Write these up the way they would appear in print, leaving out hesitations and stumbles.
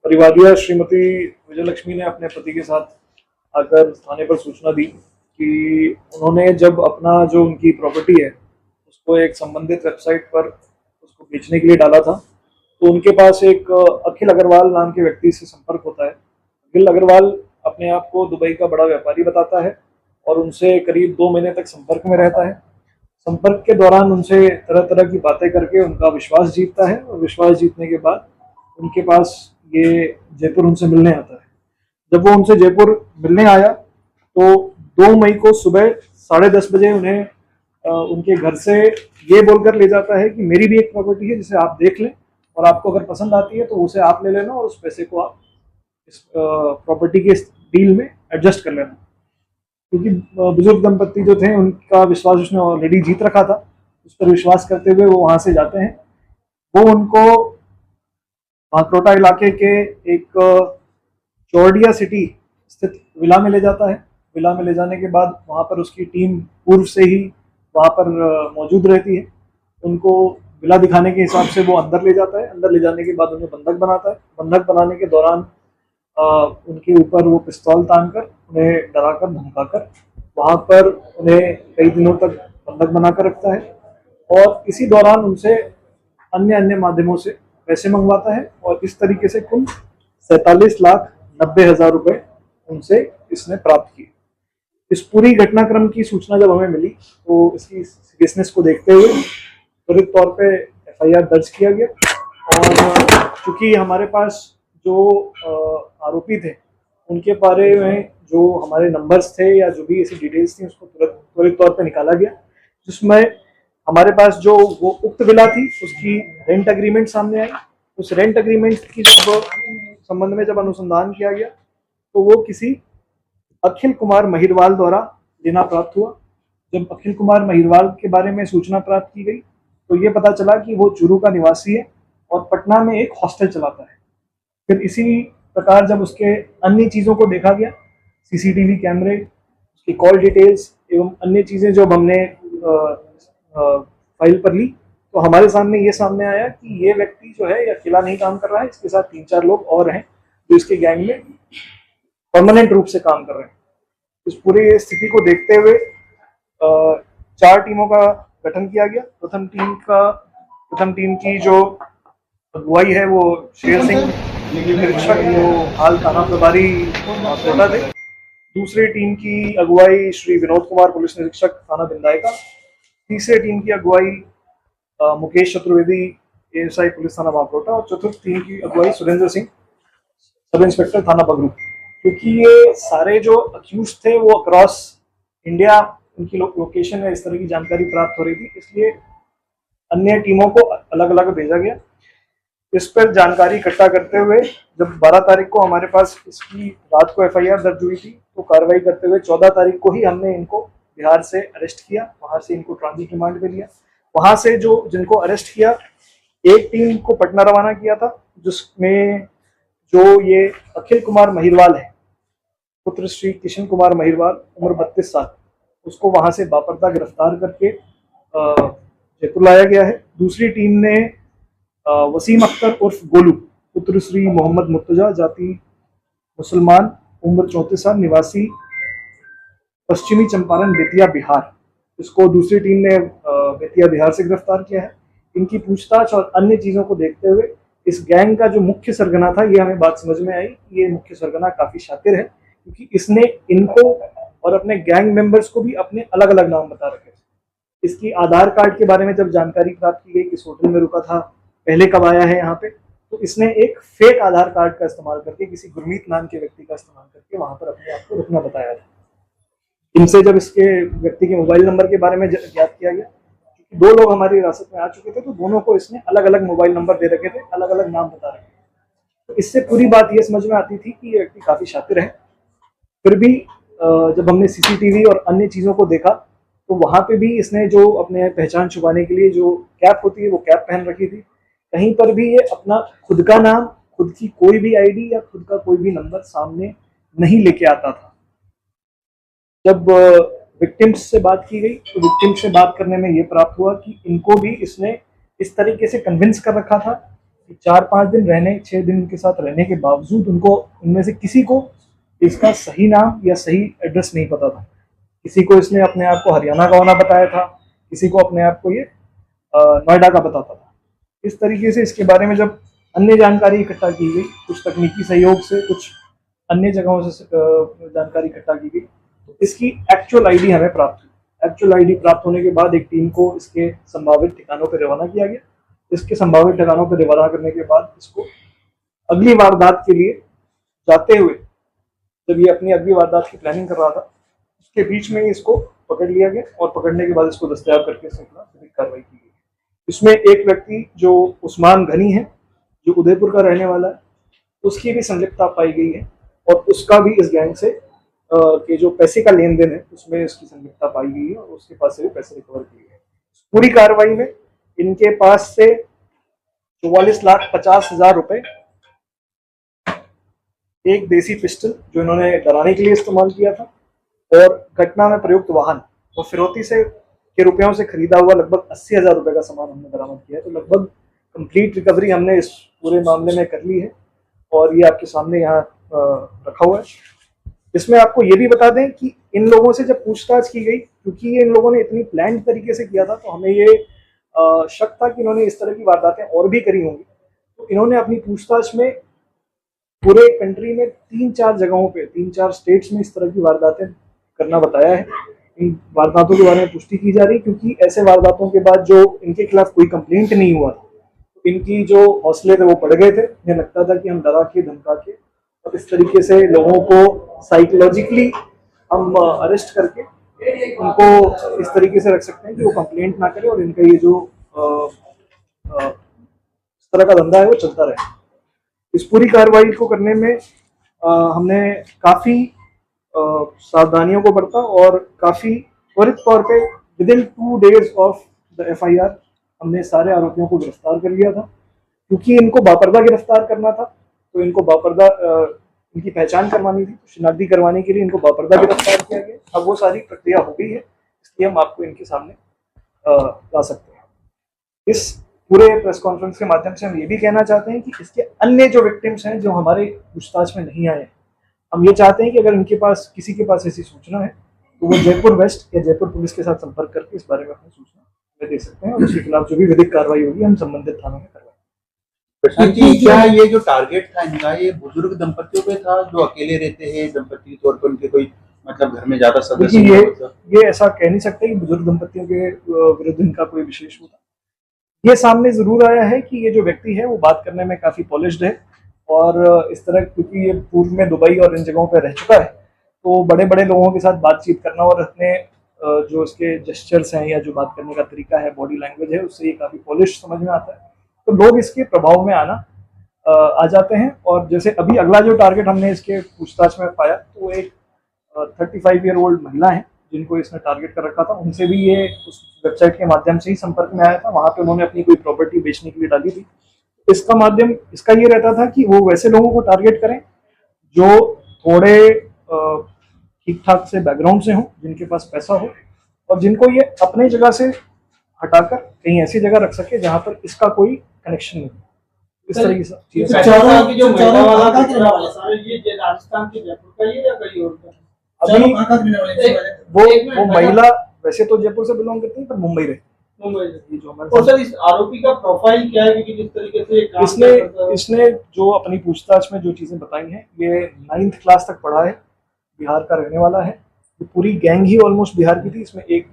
परिवादिया श्रीमती विजयलक्ष्मी ने अपने पति के साथ आकर थाने पर सूचना दी कि उन्होंने जब अपना जो उनकी प्रॉपर्टी है उसको एक संबंधित वेबसाइट पर उसको बेचने के लिए डाला था, तो उनके पास एक अखिल अग्रवाल नाम के व्यक्ति से संपर्क होता है। अखिल अग्रवाल अपने आप को दुबई का बड़ा व्यापारी बताता है और उनसे करीब 2 महीने तक संपर्क में रहता है। संपर्क के दौरान उनसे तरह तरह की बातें करके उनका विश्वास जीतता है और विश्वास जीतने के बाद उनके पास ये जयपुर उनसे मिलने आता है। जब वो उनसे जयपुर मिलने आया तो 2 मई को सुबह 10:30 बजे उन्हें उनके घर से ये बोलकर ले जाता है कि मेरी भी एक प्रॉपर्टी है जिसे आप देख लें और आपको अगर पसंद आती है तो उसे आप ले लेना और उस पैसे को आप इस प्रॉपर्टी के डील में एडजस्ट कर लेना। क्योंकि बुजुर्ग दंपत्ति जो थे उनका विश्वास उसने ऑलरेडी जीत रखा था, उस पर विश्वास करते हुए वो वहाँ से जाते हैं। वो उनको भांकरोटा इलाके के एक चौड़िया सिटी स्थित विला में ले जाता है। विला में ले जाने के बाद वहाँ पर उसकी टीम पूर्व से ही वहाँ पर मौजूद रहती है। उनको विला दिखाने के हिसाब से वो अंदर ले जाता है। अंदर ले जाने के बाद उन्हें बंधक बनाता है। बंधक बनाने के दौरान उनके ऊपर वो पिस्तौल तान कर उन्हें डराकर धमकाकर वहाँ पर उन्हें कई दिनों तक बंधक बनाकर रखता है और इसी दौरान उनसे अन्य अन्य माध्यमों से पैसे मंगवाता है और इस तरीके से कुल 47,90,000 रुपए उनसे इसने प्राप्त किए। इस पूरी घटनाक्रम की सूचना जब हमें मिली तो इसकी सीरियसनेस को देखते हुए त्वरित तौर पे एफआईआर दर्ज किया गया और चूंकि हमारे पास जो आरोपी थे उनके बारे में जो हमारे नंबर्स थे या जो भी ऐसी डिटेल्स थी उसको त्वरित तौर पे निकाला गया, जिसमें हमारे पास जो वो उक्त विला थी उसकी रेंट एग्रीमेंट सामने आई। उस रेंट एग्रीमेंट की जब संबंध में जब अनुसंधान किया गया तो वो किसी अखिल कुमार महिरवाल द्वारा लेना प्राप्त हुआ। जब अखिल कुमार महिरवाल के बारे में सूचना प्राप्त की गई तो ये पता चला कि वो चूरू का निवासी है और पटना में एक हॉस्टल चलाता है। फिर इसी प्रकार जब उसके अन्य चीज़ों को देखा गया, सीसीटीवी कैमरे, उसकी कॉल डिटेल्स एवं अन्य चीज़ें जब हमने फाइल पर ली तो हमारे सामने ये सामने आया कि ये व्यक्ति जो है ये अकेला नहीं काम कर रहा है, इसके साथ 3-4 लोग और हैं जो इसके गैंग में परमानेंट रूप से काम कर रहे हैं। इस पूरी स्थिति को देखते हुए 4 टीमों का गठन किया गया। प्रथम टीम की जो अगुवाई है वो शेर सिंह निरीक्षक जो हाल थाना प्रभारी कोटा थे। दूसरी टीम की अगुवाई श्री विनोद कुमार पुलिस निरीक्षक थाना बिंदायका। तीसरी टीम की अगुवाई मुकेश चतुर्वेदी एएसआई पुलिस थाना भांकरोटा और चतुर्थ टीम की अगुवाई सुरेंद्र सिंह सब इंस्पेक्टर थाना बगरू। क्योंकि ये सारे जो अक्यूज थे वो अक्रॉस इंडिया उनकी लोकेशन है, इस तरह की जानकारी प्राप्त हो रही थी, इसलिए अन्य टीमों को अलग अलग भेजा गया। इस पर जानकारी इकट्ठा करते हुए जब 12 तारीख को हमारे पास इसकी रात को एफआईआर दर्ज हुई थी तो कार्रवाई करते हुए 14 तारीख को ही हमने इनको बिहार से अरेस्ट किया। वहां से इनको ट्रांजिट रिमांड पे लिया। वहां से जो जिनको अरेस्ट किया एक टीम को पटना रवाना किया था, जिसमें जो ये अखिल कुमार महिरवाल है पुत्र श्री किशन कुमार महिरवाल उम्र 32 साल, उसको वहां से बापरता गिरफ्तार करके जयपुर लाया गया है। दूसरी टीम ने वसीम अख्तर उर्फ गोलू पुत्र श्री मोहम्मद मुर्तजा जाति मुसलमान उम्र 34 साल निवासी पश्चिमी चंपारण बेतिया बिहार, इसको दूसरी टीम ने बेतिया बिहार से गिरफ्तार किया है। इनकी पूछताछ और अन्य चीज़ों को देखते हुए इस गैंग का जो मुख्य सरगना था ये हमें बात समझ में आई कि ये मुख्य सरगना काफ़ी शातिर है, क्योंकि इसने इनको और अपने गैंग मेंबर्स को भी अपने अलग अलग नाम बता रखे थे। इसकी आधार कार्ड के बारे में जब जानकारी प्राप्त की गई, किस होटल में रुका था, पहले कब आया है यहाँ पे, तो इसने एक फेक आधार कार्ड का इस्तेमाल करके किसी गुरमीत नाम के व्यक्ति का इस्तेमाल करके वहां पर अपने आप को रुकना बताया था। इनसे जब इसके व्यक्ति के मोबाइल नंबर के बारे में ज्ञात किया गया, क्योंकि 2 लोग हमारी हिरासत में आ चुके थे तो दोनों को इसने अलग अलग मोबाइल नंबर दे रखे थे, अलग अलग नाम बता रखे थे। तो इससे पूरी बात ये समझ में आती थी कि ये व्यक्ति काफी शातिर है। फिर भी जब हमने सीसीटीवी और अन्य चीज़ों को देखा तो वहाँ पे भी इसने जो अपने पहचान छुपाने के लिए जो कैप होती है वो कैप पहन रखी थी। कहीं पर भी ये अपना खुद का नाम, खुद की कोई भी आईडी या खुद का कोई भी नंबर सामने नहीं लेके आता था। जब विक्टिम्स से बात की गई तो विक्टिम्स से बात करने में ये प्राप्त हुआ कि इनको भी इसने इस तरीके से कन्विंस कर रखा था कि 4-5 दिन रहने, 6 दिन उनके साथ रहने के बावजूद उनको उनमें से किसी को इसका सही नाम या सही एड्रेस नहीं पता था। किसी को इसने अपने आप को हरियाणा का होना बताया था, किसी को अपने आप को ये नोएडा का बताता था। इस तरीके से इसके बारे में जब अन्य जानकारी इकट्ठा की गई, कुछ तकनीकी सहयोग से, कुछ अन्य जगहों से जानकारी इकट्ठा की गई, तो इसकी एक्चुअल आईडी हमें प्राप्त हुई। एक्चुअल आईडी प्राप्त होने के बाद एक टीम को इसके संभावित ठिकानों पर रवाना किया गया। इसके संभावित ठिकानों पर रवाना करने के बाद इसको अगली वारदात के लिए जाते हुए, जब ये अपनी अगली वारदात की प्लानिंग कर रहा था, उसके बीच में इसको पकड़ लिया गया और पकड़ने के बाद इसको दस्तयाब करके इसके खिलाफ कार्रवाई की गई। इसमें एक व्यक्ति जो उस्मान गनी है, जो उदयपुर का रहने वाला है, उसकी भी संलिप्तता पाई गई है और उसका भी इस गैंग से के जो पैसे का लेन देन है उसमें इसकी संलिप्तता पाई गई है और उसके पास से भी पैसे रिकवर किए गए। पूरी कार्रवाई में इनके पास से 44,50,000 रुपए, एक देसी पिस्टल जो इन्होंने डराने के लिए इस्तेमाल किया था, और घटना में प्रयुक्त वाहन और फिरौती से के रुपयों से खरीदा हुआ लगभग 80,000 रुपए का सामान हमने बरामद किया है। तो लगभग कंप्लीट रिकवरी हमने इस पूरे मामले में कर ली है और ये आपके सामने यहाँ रखा हुआ है। इसमें आपको ये भी बता दें कि इन लोगों से जब पूछताछ की गई, क्योंकि ये इन लोगों ने इतनी प्लान तरीके से किया था, तो हमें ये शक था कि इन्होंने इस तरह की वारदातें और भी करी होंगी। तो इन्होंने अपनी पूछताछ में पूरे कंट्री में 3-4 जगहों पे, 3-4 स्टेट्स में इस तरह की वारदातें करना बताया है। इन वारदातों के बारे में पुष्टि की जा रही, क्योंकि ऐसे वारदातों के बाद जो इनके खिलाफ कोई कंप्लेंट नहीं हुआ था, तो इनकी जो हौसले थे वो बढ़ गए थे। इन्हें लगता था कि हम डरा के धमका के और इस तरीके से लोगों को साइकोलॉजिकली हम अरेस्ट करके उनको इस तरीके से रख सकते हैं कि वो कंप्लेंट ना करें और इनका ये जो इस तरह का धंधा है वो चलता रहे। इस पूरी कार्रवाई को करने में हमने काफ़ी सावधानियों को बरता और काफ़ी त्वरित तौर पे within 2 days of the FIR हमने सारे आरोपियों को गिरफ्तार कर लिया था। क्योंकि इनको बापर्दा गिरफ्तार करना था, तो इनको बापर्दा इनकी पहचान करवानी थी, तो शिनाख्ती करवाने के लिए इनको बापर्दा गिरफ्तार किया गया। अब वो सारी प्रक्रिया हो गई है, इसलिए हम आपको इनके सामने ला सकते हैं। इस पूरे प्रेस कॉन्फ्रेंस के माध्यम से हम ये भी कहना चाहते हैं कि इसके अन्य जो विक्टिम्स हैं जो हमारे पूछताछ में नहीं आए, हम ये चाहते हैं कि अगर इनके पास किसी के पास ऐसी सूचना है तो वो जयपुर वेस्ट या जयपुर पुलिस के साथ संपर्क करके इस बारे में अपनी सूचना हमें दे सकते हैं और उसके खिलाफ जो भी विधिक कार्रवाई होगी हम संबंधित थानों में करवाएंगे। क्या ये जो टारगेट था इनका, ये बुजुर्ग दंपतियों पे था जो अकेले रहते हैं दंपति के तौर पर, उनके कोई मतलब घर में ज्यादा सदस्य? ये ऐसा कह नहीं सकते कि बुजुर्ग दंपतियों के विरुद्ध इनका कोई विशेष होता। ये सामने जरूर आया है कि ये जो व्यक्ति है वो बात करने में काफी पॉलिश्ड है और इस तरह, क्योंकि ये पूर्व में दुबई और इन जगहों पर रह चुका है, तो बड़े बड़े लोगों के साथ बातचीत करना और अपने जो इसके जेस्चर्स हैं या जो बात करने का तरीका है, बॉडी लैंग्वेज है, उससे ये काफी पॉलिश समझ में आता है। तो लोग इसके प्रभाव में आना आ जाते हैं। और जैसे अभी अगला जो टारगेट हमने इसके पूछताछ में पाया, तो एक 35 ईयर ओल्ड महिला है जिनको इसने टारगेट कर रखा था। उनसे भी ये उस वेबसाइट के माध्यम से ही संपर्क में आया था। वहां पे उन्होंने अपनी कोई प्रॉपर्टी बेचने के लिए डाली थी। इसका माध्यम इसका ये रहता था कि वो वैसे लोगों को टारगेट करें जो थोड़े ठीक ठाक से बैकग्राउंड से हों, जिनके पास पैसा हो और जिनको ये अपनी जगह से हटाकर कहीं ऐसी जगह रख सके जहां पर इसका कोई कनेक्शन नहीं। इस तरीके से अभी वो महिला वैसे तो जयपुर से बिलोंग करती है पर मुंबई रहती है। और सर इस आरोपी का प्रोफाइल क्या है, क्योंकि जिस तरीके से इसने जो अपनी पूछताछ में जो चीजें बताई हैं, ये 9th क्लास तक पढ़ा है, बिहार का रहने वाला है। ये पूरी गैंग ही ऑलमोस्ट बिहार की थी। इसमें एक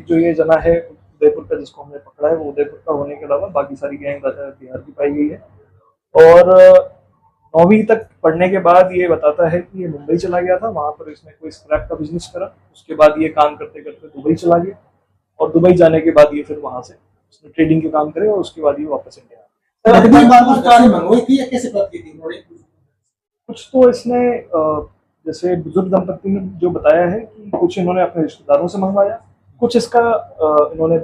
जो ये जना है उदयपुर का जिसको हमने पकड़ा है, वो उदयपुर का होने के अलावा बाकी सारी गैंग बिहार की पाई गई है। और 9वीं तक पढ़ने के बाद ये बताता है कि ये मुंबई चला गया था, वहां पर इसने कोई स्क्रैप का बिजनेस करा। उसके बाद ये काम करते करते दुबई चला गया और दुबई जाने के बाद ये फिर वहां से उसने ट्रेडिंग के काम करे और उसके बाद ये वापस इंडिया कुछ तो इसने जैसे बुजुर्ग दंपति ने जो बताया है कि कुछ इन्होंने अपने रिश्तेदारों से मंगवाया, कुछ इसका इन्होंने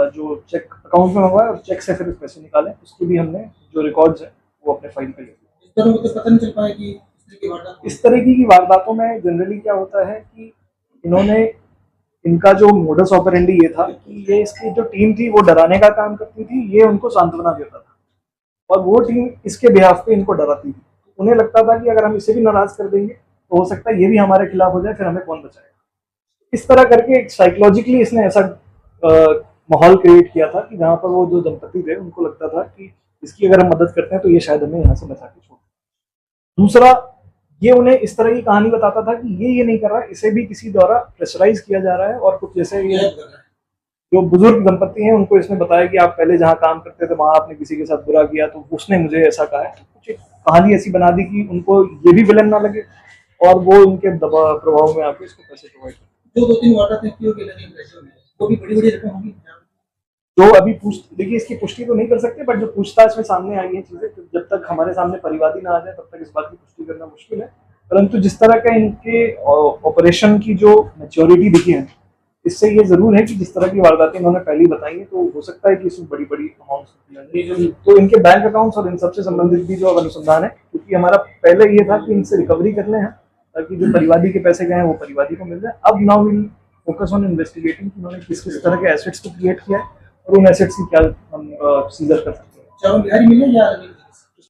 जो चेक अकाउंट में मंगवाया और चेक से फिर पैसे निकाले। उसकी भी हमने जो रिकॉर्ड्स हैं वो अपने फाइल पे लिखे। इस तरीके की वारदातों में जनरली क्या होता है कि इनका जो मोडस ऑपरेंडी ये था कि ये इसकी जो टीम थी वो डराने का काम करती थी, ये उनको सांत्वना देता था। और वो टीम इसके बिहाफ पे इनको डराती थी। उन्हें लगता था कि अगर हम इसे भी नाराज कर देंगे तो हो सकता है ये भी हमारे खिलाफ हो जाए, फिर हमें कौन बचाएगा। इस तरह करके साइकोलॉजिकली इसने ऐसा माहौल क्रिएट किया था कि जहाँ पर वो जो दंपति थे उनको लगता था कि इसकी अगर हम मदद करते हैं तो ये शायद हमें यहाँ से बचा के छोड़। दूसरा, ये उन्हें इस तरह की कहानी बताता था कि ये नहीं कर रहा, इसे भी किसी द्वारा प्रेशराइज किया जा रहा है। और कुछ जैसे ये जो बुजुर्ग दंपति हैं उनको इसने बताया कि आप पहले जहाँ काम करते थे वहां आपने किसी के साथ बुरा किया तो उसने मुझे ऐसा कहा है। कुछ एक कहानी ऐसी बना दी कि उनको ये भी विलन ना लगे और वो उनके दबाव प्रभाव में आके इसको पैसे प्रोवाइड करें। जो 2-3 वाटर व्यक्तियों के लगे पैसे में वो भी बड़ी रकम होगी। जो अभी देखिए इसकी पुष्टि तो नहीं कर सकते, बट जो पूछताछ में सामने आई है चीजें, तो जब तक हमारे सामने परिवादी ना आ जाए तब तक इस बात की पुष्टि करना मुश्किल है। परंतु जिस तरह का इनके ऑपरेशन की जो मैच्योरिटी दिखी है, इससे ये जरूर है कि जिस तरह की वारदातें इन्होंने पहले बताई है तो हो सकता है कि इसमें बड़ी बड़ी अमाउंट, तो इनके बैंक अकाउंट्स और इन सबसे संबंधित भी जो अनुसंधान है, क्योंकि हमारा पहले ये था कि इनसे रिकवरी करने हैं ताकि जो परिवादी के पैसे गए हैं वो परिवादी को मिल जाए। अब now will focus on investigating कि उन्होंने किस किस तरह के एसेट्स को क्रिएट किया है और उन एसेट्स की क्या हम सीजर कर सकते हैं। चारों बिहारी मिले या